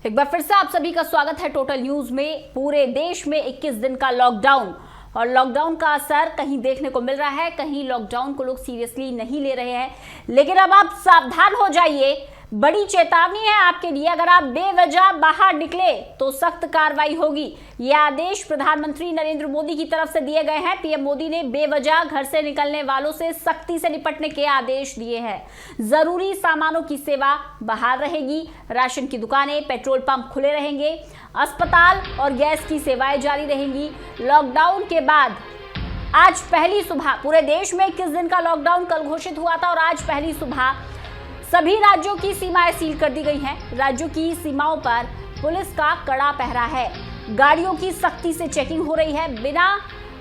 एक बार फिर से आप सभी का स्वागत है टोटल न्यूज में। पूरे देश में 21 दिन का लॉकडाउन और लॉकडाउन का असर कहीं देखने को मिल रहा है, कहीं लॉकडाउन को लोग सीरियसली नहीं ले रहे हैं। लेकिन अब आप सावधान हो जाइए, बड़ी चेतावनी है आपके लिए। अगर आप बेवजह बाहर निकले तो सख्त कार्रवाई होगी। ये आदेश प्रधानमंत्री नरेंद्र मोदी की तरफ से दिए गए हैं। पीएम मोदी ने बेवजह घर से निकलने वालों से सख्ती से निपटने के आदेश दिए हैं। जरूरी सामानों की सेवा बहाल रहेगी, राशन की दुकानें, पेट्रोल पंप खुले रहेंगे, अस्पताल और गैस की सेवाएं जारी रहेंगी। लॉकडाउन के बाद आज पहली सुबह पूरे देश में 21 दिन का लॉकडाउन कल घोषित हुआ था और आज पहली सुबह सभी राज्यों की सीमाएं सील कर दी गई हैं। राज्यों की सीमाओं पर पुलिस का कड़ा पहरा है, गाड़ियों की सख्ती से चेकिंग हो रही है, बिना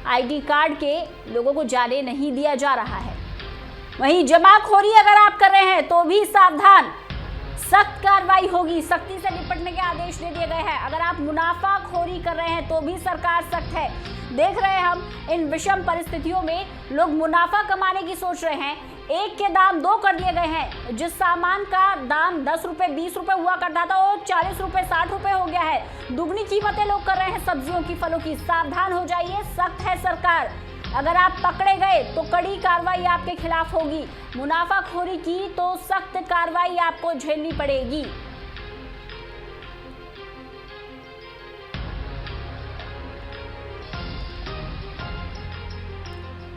आईडी कार्ड के लोगों को जाने नहीं दिया जा रहा है। वहीं जमाखोरी अगर आप कर रहे हैं तो भी सावधान, सख्त कार्रवाई होगी। सख्ती से निपटने के आदेश दे दिए गए हैं। अगर आप मुनाफाखोरी कर रहे हैं तो भी सरकार सख्त है। देख रहे हैं हम इन विषम परिस्थितियों में लोग मुनाफा कमाने की सोच रहे हैं। एक के दाम 2 कर दिए गए हैं। जिस सामान का दाम 10 रुपए 20 रुपए हुआ करता था वो 40 रुपए 60 रुपए हो गया है। दुगनी कीमतें लोग कर रहे हैं सब्जियों की, फलों की। सावधान हो जाइए, सख्त है सरकार। अगर आप पकड़े गए तो कड़ी कार्रवाई आपके खिलाफ होगी। मुनाफाखोरी की तो सख्त कार्रवाई आपको झेलनी पड़ेगी।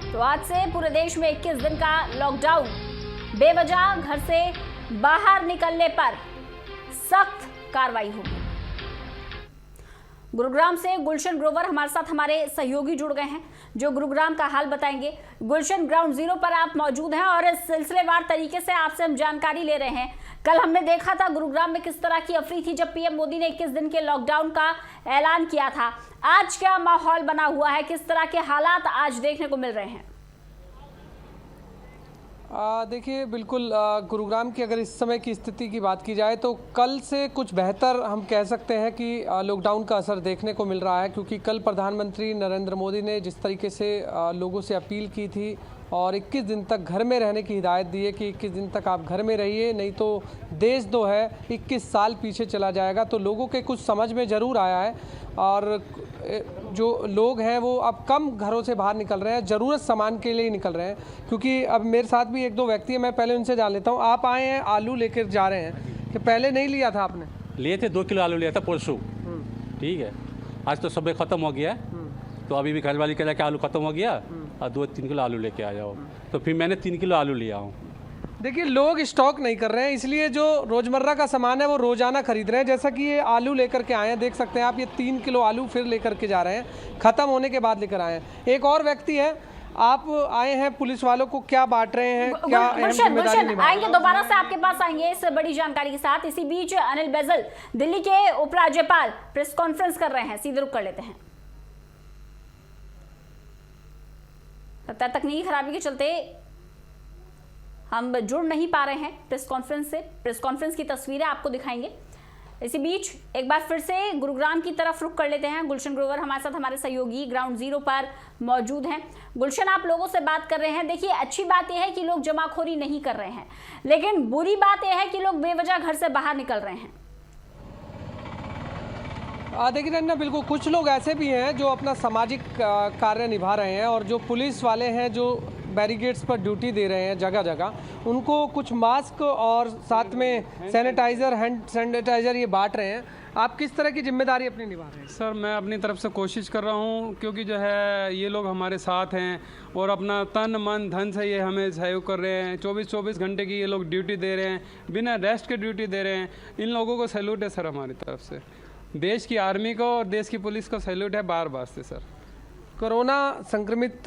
तो आज से पूरे देश में 21 दिन का लॉकडाउन, बेवजह घर से बाहर निकलने पर सख्त कार्रवाई होगी। गुरुग्राम से गुलशन ग्रोवर हमारे साथ हमारे सहयोगी जुड़ गए हैं जो गुरुग्राम का हाल बताएंगे। गुलशन, ग्राउंड जीरो पर आप मौजूद हैं और सिलसिलेवार तरीके से आपसे हम जानकारी ले रहे हैं। कल हमने देखा था गुरुग्राम में किस तरह की अफरी थी जब पीएम मोदी ने 21 दिन के लॉकडाउन का ऐलान किया था। आज क्या माहौल बना हुआ है, किस तरह के हालात आज देखने को मिल रहे हैं? देखिए, बिल्कुल गुरुग्राम की अगर इस समय की स्थिति की बात की जाए तो कल से कुछ बेहतर हम कह सकते हैं कि लॉकडाउन का असर देखने को मिल रहा है, क्योंकि कल प्रधानमंत्री नरेंद्र मोदी ने जिस तरीके से लोगों से अपील की थी और 21 दिन तक घर में रहने की हिदायत दी है कि 21 दिन तक आप घर में रहिए, नहीं तो देश जो है 21 साल पीछे चला जाएगा। तो लोगों के कुछ समझ में ज़रूर आया है और जो लोग हैं वो अब कम घरों से बाहर निकल रहे हैं, ज़रूरत सामान के लिए ही निकल रहे हैं। क्योंकि अब मेरे साथ भी 1-2 व्यक्ति हैं, मैं पहले उनसे जान लेता हूँ। आप आए हैं, आलू लेकर जा रहे हैं कि पहले नहीं लिया था आपने? लिए थे, 2 किलो आलू लिया था परसों। ठीक है, आज तो सब ख़त्म हो गया है, तो अभी भी घर वाली कह रहा है कि आलू ख़त्म हो गया और 2-3 किलो आलू लेके आ जाओ। तो फिर मैंने 3 किलो आलू लिया हूँ। देखिए, लोग स्टॉक नहीं कर रहे हैं, इसलिए जो रोज़मर्रा का सामान है वो रोज़ाना खरीद रहे हैं। जैसा कि ये आलू लेकर के आए हैं, देख सकते हैं आप, ये 3 किलो आलू फिर लेकर के जा रहे हैं, ख़त्म होने के बाद लेकर आए हैं। एक और व्यक्ति है, आप आए हैं, पुलिस वालों को क्या बांट रहे हैं, क्या अहम जिम्मेदारी निभा रहे हैं? आएंगे, दोबारा से आपके पास आएंगे इस बड़ी जानकारी के साथ। इसी बीच अनिल बैजल, दिल्ली के उपराज्यपाल, प्रेस कॉन्फ्रेंस कर रहे हैं, सीधे रुक कर लेते हैं। तकनीकी खराबी के चलते हम जुड़ नहीं पा रहे हैं प्रेस कॉन्फ्रेंस से। प्रेस कॉन्फ्रेंस की तस्वीरें आपको दिखाएंगे। इसी बीच एक बार फिर से गुरुग्राम की तरफ रुख कर लेते हैं। गुलशन ग्रोवर हमारे साथ, हमारे सहयोगी ग्राउंड जीरो पर मौजूद हैं। गुलशन, आप लोगों से बात कर रहे हैं। देखिए, अच्छी बात यह है कि लोग जमाखोरी नहीं कर रहे हैं, लेकिन बुरी बात यह है कि लोग बेवजह घर से बाहर निकल रहे हैं। देखिए रंजना, बिल्कुल कुछ लोग ऐसे भी हैं जो अपना सामाजिक कार्य निभा रहे हैं और जो पुलिस वाले हैं जो बैरिकेड्स पर ड्यूटी दे रहे हैं जगह जगह, उनको कुछ मास्क और साथ में सैनिटाइज़र, हैंड सैनिटाइज़र ये बांट रहे हैं। आप किस तरह की जिम्मेदारी अपनी निभा रहे हैं? सर, मैं अपनी तरफ से कोशिश कर रहा हूँ, क्योंकि जो है ये लोग हमारे साथ हैं और अपना तन मन धन से ये हमें सहयोग कर रहे हैं। 24-24 घंटे की ये लोग ड्यूटी दे रहे हैं, बिना रेस्ट के ड्यूटी दे रहे हैं। इन लोगों को सैल्यूट है सर हमारी तरफ से। देश की आर्मी को और देश की पुलिस को सैल्यूट है बार बार से सर। कोरोना संक्रमित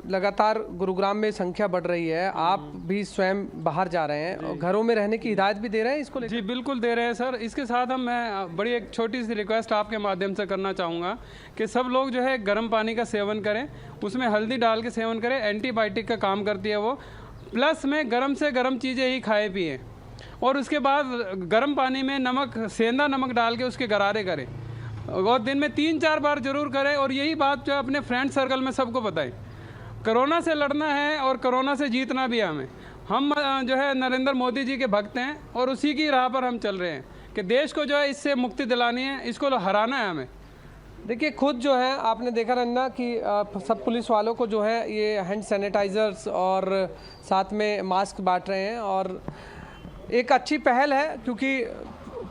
लगातार गुरुग्राम में संख्या बढ़ रही है, आप भी स्वयं बाहर जा रहे हैं और घरों में रहने की हिदायत भी दे रहे हैं इसको लेकर? जी बिल्कुल दे रहे हैं सर। इसके साथ मैं बड़ी एक छोटी सी रिक्वेस्ट आपके माध्यम से करना चाहूँगा कि सब लोग जो है गर्म पानी का सेवन करें, उसमें हल्दी डाल के सेवन करें, एंटीबायोटिक का काम करती है वो। प्लस में गर्म से गर्म चीज़ें ही खाए पिए और उसके बाद गर्म पानी में नमक, सेंधा नमक डाल के उसके गरारे करें और दिन में 3-4 बार जरूर करें। और यही बात जो अपने फ्रेंड सर्कल में सबको बताएं। कोरोना से लड़ना है और कोरोना से जीतना भी है हमें। हम जो है नरेंद्र मोदी जी के भक्त हैं और उसी की राह पर हम चल रहे हैं कि देश को जो है इससे मुक्ति दिलानी है, इसको हराना है हमें। देखिए खुद जो है आपने देखा रन्ना कि सब पुलिस वालों को जो है ये हैंड सैनिटाइजर्स और साथ में मास्क बांट रहे हैं और एक अच्छी पहल है क्योंकि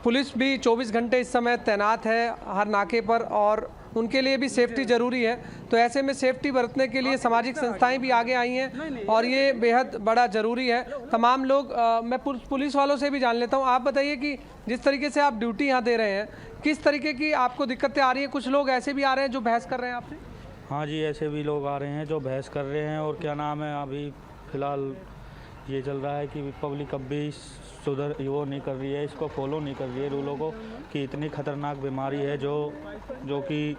पुलिस भी 24 घंटे इस समय तैनात है हर नाके पर और उनके लिए भी सेफ्टी ज़रूरी है। तो ऐसे में सेफ्टी बरतने के लिए सामाजिक संस्थाएं भी आगे आई हैं और ये बेहद बड़ा ज़रूरी है। तमाम लोग मैं पुलिस वालों से भी जान लेता हूँ, आप बताइए कि जिस तरीके से आप ड्यूटी यहाँ दे रहे हैं किस तरीके की आपको दिक्कतें आ रही हैं? कुछ लोग ऐसे भी आ रहे हैं जो बहस कर रहे हैं आपसे? हाँ जी, ऐसे भी लोग आ रहे हैं जो बहस कर रहे हैं और क्या नाम है, अभी फ़िलहाल ये चल रहा है कि पब्लिक अब भी सुधर वो नहीं कर रही है, इसको फॉलो नहीं कर रही है रूलों को, कि इतनी खतरनाक बीमारी है जो कि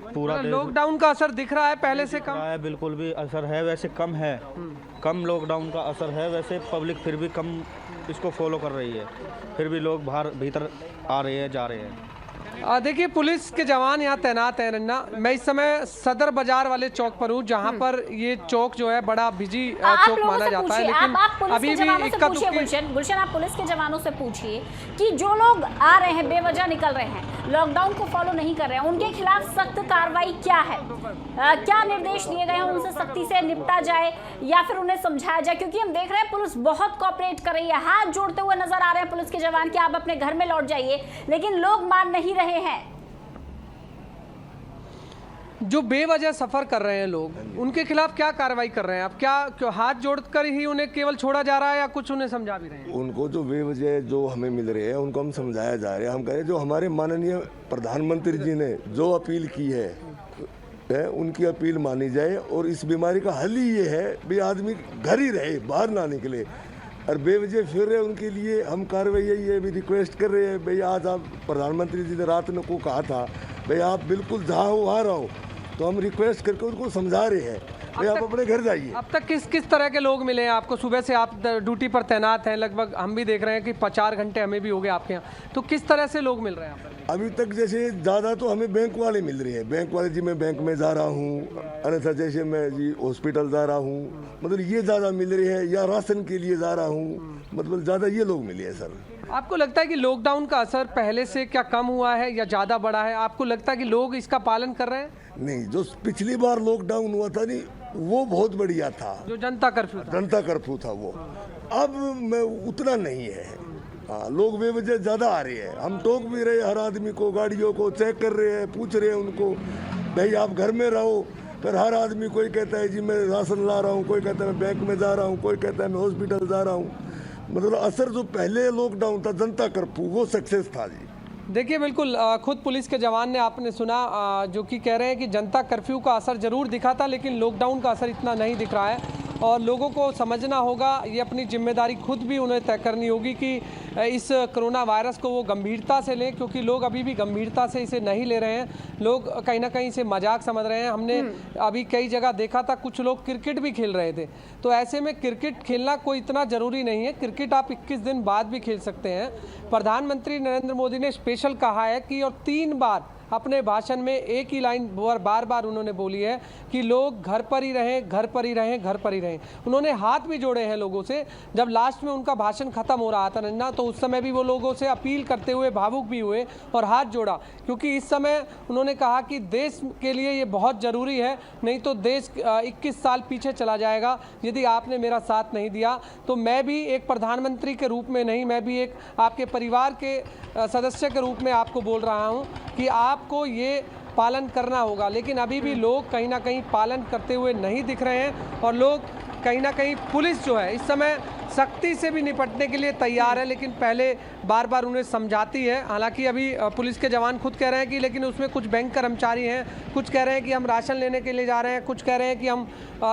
पूरा लॉकडाउन का असर दिख रहा है पहले से कम है। बिल्कुल भी असर है, वैसे कम है, कम लॉकडाउन का असर है, वैसे पब्लिक फिर भी कम इसको फॉलो कर रही है, फिर भी लोग बाहर भीतर आ रहे हैं, जा रहे हैं। देखिए पुलिस के जवान यहाँ तैनात हैं रन्ना। मैं इस समय सदर बाजार वाले चौक पर हूँ जहाँ पर ये चौक जो है बड़ा बिजी चौक माना जाता है, लेकिन अभी भी इक्का गुलशन आप पुलिस के जवानों से पूछिए कि जो लोग आ रहे हैं बेवजह निकल रहे हैं, लॉकडाउन को फॉलो नहीं कर रहे हैं, उनके खिलाफ सख्त कार्रवाई क्या है? क्या निर्देश दिए गए हैं उनसे सख्ती से निपटा जाए या फिर उन्हें समझाया जाए? क्योंकि हम देख रहे हैं पुलिस बहुत कोऑपरेट कर रही है, हाथ जोड़ते हुए नजर आ रहे हैं पुलिस के जवान कि आप अपने घर में लौट जाइए, लेकिन लोग मान नहीं रहे हैं। जो बेवजह सफर कर रहे हैं लोग उनके खिलाफ क्या कार्रवाई कर रहे हैं आप? क्या हाथ जोड़कर ही उन्हें केवल छोड़ा जा रहा है या कुछ उन्हें समझा भी रहे हैं? उनको जो बेवजह जो हमें मिल रहे हैं उनको हम समझाया जा रहे हैं। हम कह रहे हैं जो हमारे माननीय प्रधानमंत्री जी ने जो अपील की है उनकी अपील मानी जाए और इस बीमारी का हल ही ये है भी आदमी घर ही रहे, बाहर ना निकले और बेवजह फिर रहे, उनके लिए हम कार्रवाई यही भी रिक्वेस्ट कर रहे हैं। भाई आज आप प्रधानमंत्री जी ने रात को कहा था भाई आप बिल्कुल जहाँ हो वहाँ रहो, तो हम रिक्वेस्ट करके उनको समझा रहे हैं भाई आप अपने घर जाइए। अब तक किस तरह के लोग मिले हैं आपको? सुबह से आप ड्यूटी पर तैनात हैं, लगभग हम भी देख रहे हैं कि 4 घंटे हमें भी हो गए आपके यहाँ, तो किस तरह से लोग मिल रहे हैं? अभी तक जैसे ज़्यादा तो हमें बैंक वाले मिल रहे हैं, बैंक वाले जी मैं बैंक में जा रहा हूँ, अन्यथा जैसे मैं जी हॉस्पिटल जा रहा हूँ, मतलब ये ज़्यादा मिल रहे हैं, या राशन के लिए जा रहा हूँ, मतलब ज़्यादा ये लोग मिले हैं सर। आपको लगता है कि लॉकडाउन का असर पहले से क्या कम हुआ है या ज़्यादा बढ़ा है? आपको लगता है कि लोग इसका पालन कर रहे हैं? नहीं, जो पिछली बार लॉकडाउन हुआ था नहीं वो बहुत बढ़िया था, जो जनता कर्फ्यू था वो अब मैं उतना नहीं है। हाँ, लोग बेवजह ज़्यादा आ रहे हैं, हम टोक भी रहे हर आदमी को, गाड़ियों को चेक कर रहे हैं, पूछ रहे हैं उनको भाई आप घर में रहो, फिर हर आदमी कोई कहता है जी मैं राशन ला रहा हूँ, कोई कहता है मैं बैंक में जा रहा हूँ, कोई कहता है मैं हॉस्पिटल जा रहा हूँ। मतलब असर जो पहले लॉकडाउन था जनता कर्फ्यू वो सक्सेस था जी। देखिए बिल्कुल खुद पुलिस के जवान ने आपने सुना जो कि कह रहे हैं कि जनता कर्फ्यू का असर ज़रूर दिखा था लेकिन लॉकडाउन का असर इतना नहीं दिख रहा है और लोगों को समझना होगा, ये अपनी जिम्मेदारी खुद भी उन्हें तय करनी होगी कि इस कोरोना वायरस को वो गंभीरता से लें, क्योंकि लोग अभी भी गंभीरता से इसे नहीं ले रहे हैं। लोग कहीं ना कहीं इसे मजाक समझ रहे हैं। हमने अभी कई जगह देखा था कुछ लोग क्रिकेट भी खेल रहे थे, तो ऐसे में क्रिकेट खेलना कोई इतना ज़रूरी नहीं है, क्रिकेट आप 21 दिन बाद भी खेल सकते हैं। प्रधानमंत्री नरेंद्र मोदी ने स्पेशल कहा है कि और 3 बार अपने भाषण में एक ही लाइन बार बार उन्होंने बोली है कि लोग घर पर ही रहें, घर पर ही रहें, घर पर ही रहें। उन्होंने हाथ भी जोड़े हैं लोगों से। जब लास्ट में उनका भाषण खत्म हो रहा था नन्ना, तो उस समय भी वो लोगों से अपील करते हुए भावुक भी हुए और हाथ जोड़ा, क्योंकि इस समय उन्होंने कहा कि देश के लिए ये बहुत ज़रूरी है, नहीं तो देश 21 साल पीछे चला जाएगा यदि आपने मेरा साथ नहीं दिया। तो मैं भी एक प्रधानमंत्री के रूप में नहीं, मैं भी एक आपके परिवार के सदस्य के रूप में आपको बोल रहा हूँ कि आपको ये पालन करना होगा। लेकिन अभी भी लोग कहीं ना कहीं पालन करते हुए नहीं दिख रहे हैं और लोग कहीं ना कहीं, पुलिस जो है इस समय सख्ती से भी निपटने के लिए तैयार है, लेकिन पहले बार बार उन्हें समझाती है। हालांकि अभी पुलिस के जवान खुद कह रहे हैं कि लेकिन उसमें कुछ बैंक कर्मचारी हैं, कुछ कह रहे हैं कि हम राशन लेने के लिए जा रहे हैं, कुछ कह रहे हैं कि हम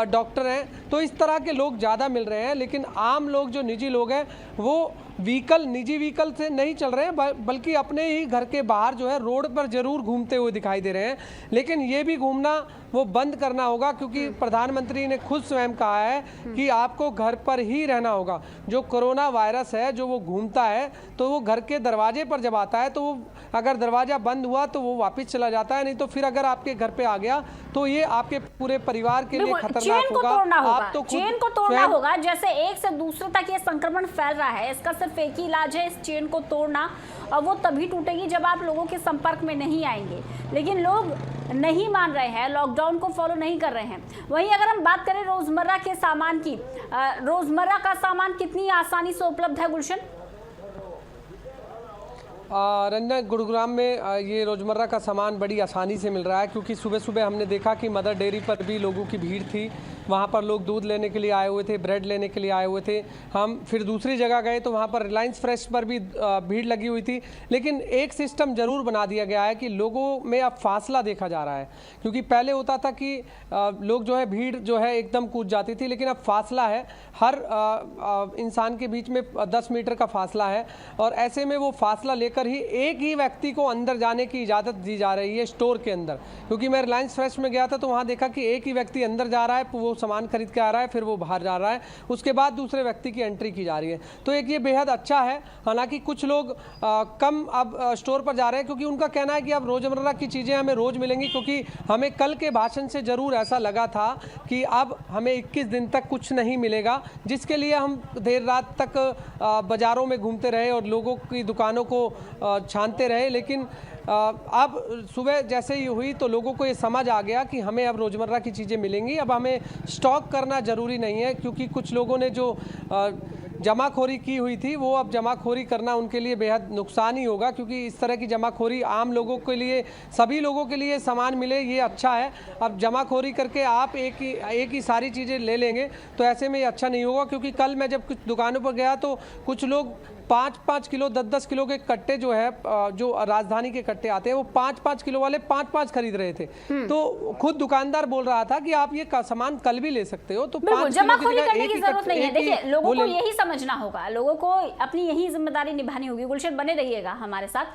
डॉक्टर हैं। तो इस तरह के लोग ज़्यादा मिल रहे हैं, लेकिन आम लोग जो निजी लोग हैं वो निजी व्हीकल से नहीं चल रहे हैं, बल्कि अपने ही घर के बाहर जो है रोड पर जरूर घूमते हुए दिखाई दे रहे हैं। लेकिन ये भी घूमना वो बंद करना होगा, क्योंकि प्रधानमंत्री ने खुद स्वयं कहा है कि आपको घर पर ही रहना होगा। जो कोरोना वायरस है जो वो घूमता है, तो वो घर के दरवाजे पर जब आता है तो वो अगर दरवाज़ा बंद हुआ तो वो वापस चला जाता है, नहीं तो फिर अगर आपके घर पे आ गया तो ये आपके पूरे परिवार के लिए खतरनाक चेन को तोड़ना होगा। होगा, आप तो चेन को तोड़ना होगा। जैसे एक से दूसरे तक ये संक्रमण फैल रहा है, इसका सिर्फ एक ही इलाज है, इस चेन को तोड़ना, और वो तभी टूटेगी जब आप लोगों के संपर्क में नहीं आएंगे। लेकिन लोग नहीं मान रहे हैं, लॉकडाउन को फॉलो नहीं कर रहे हैं। वहीं अगर हम बात करें रोजमर्रा के सामान की, रोजमर्रा का सामान कितनी आसानी से उपलब्ध है गुलशन? रंजना, गुरुग्राम में ये रोज़मर्रा का सामान बड़ी आसानी से मिल रहा है, क्योंकि सुबह सुबह हमने देखा कि मदर डेयरी पर भी लोगों की भीड़ थी। वहाँ पर लोग दूध लेने के लिए आए हुए थे, ब्रेड लेने के लिए आए हुए थे। हम फिर दूसरी जगह गए तो वहाँ पर रिलायंस फ्रेश पर भी भीड़ लगी हुई थी। लेकिन एक सिस्टम ज़रूर बना दिया गया है कि लोगों में अब फासला देखा जा रहा है, क्योंकि पहले होता था कि लोग जो है भीड़ जो है एकदम कूद जाती थी, लेकिन अब फासला है, हर इंसान के बीच में 10 मीटर का फासला है। और ऐसे में वो फासला लेकर ही एक ही व्यक्ति को अंदर जाने की इजाज़त दी जा रही है स्टोर के अंदर। क्योंकि मैं रिलायंस फ्रेश में गया था तो वहाँ देखा कि एक ही व्यक्ति अंदर जा रहा है, वो सामान खरीद के आ रहा है, फिर वो बाहर जा रहा है, उसके बाद दूसरे व्यक्ति की एंट्री की जा रही है। तो एक ये बेहद अच्छा है। हालांकि कुछ लोग कम अब स्टोर पर जा रहे हैं, क्योंकि उनका कहना है कि अब रोज़मर्रा की चीज़ें हमें रोज़ मिलेंगी। क्योंकि हमें कल के भाषण से ज़रूर ऐसा लगा था कि अब हमें 21 दिन तक कुछ नहीं मिलेगा, जिसके लिए हम देर रात तक बाज़ारों में घूमते रहे और लोगों की दुकानों को छानते रहे। लेकिन अब सुबह जैसे ही हुई तो लोगों को ये समझ आ गया कि हमें अब रोज़मर्रा की चीज़ें मिलेंगी। अब हमें स्टॉक करना ज़रूरी नहीं है, क्योंकि कुछ लोगों ने जो जमाखोरी की हुई थी वो अब जमाखोरी करना उनके लिए बेहद नुकसान ही होगा। क्योंकि इस तरह की जमाखोरी आम लोगों के लिए, सभी लोगों के लिए सामान मिले ये अच्छा है। अब जमाखोरी करके आप एक ही सारी चीज़ें ले लेंगे तो ऐसे में ये अच्छा नहीं होगा। क्योंकि कल मैं जब कुछ दुकानों पर गया तो कुछ लोग 5-5 किलो 10-10 किलो के कट्टे जो है, जो राजधानी के कट्टे आते हैं, वो 5-5 किलो वाले 5-5 खरीद रहे थे। तो खुद दुकानदार बोल रहा था कि आप ये सामान कल भी ले सकते हो। तो जमाखोरी करने की जरूरत नहीं है। देखिए, लोगों को यही समझना होगा, लोगों को अपनी यही जिम्मेदारी निभानी होगी। गुलशन, बने रहिएगा हमारे साथ।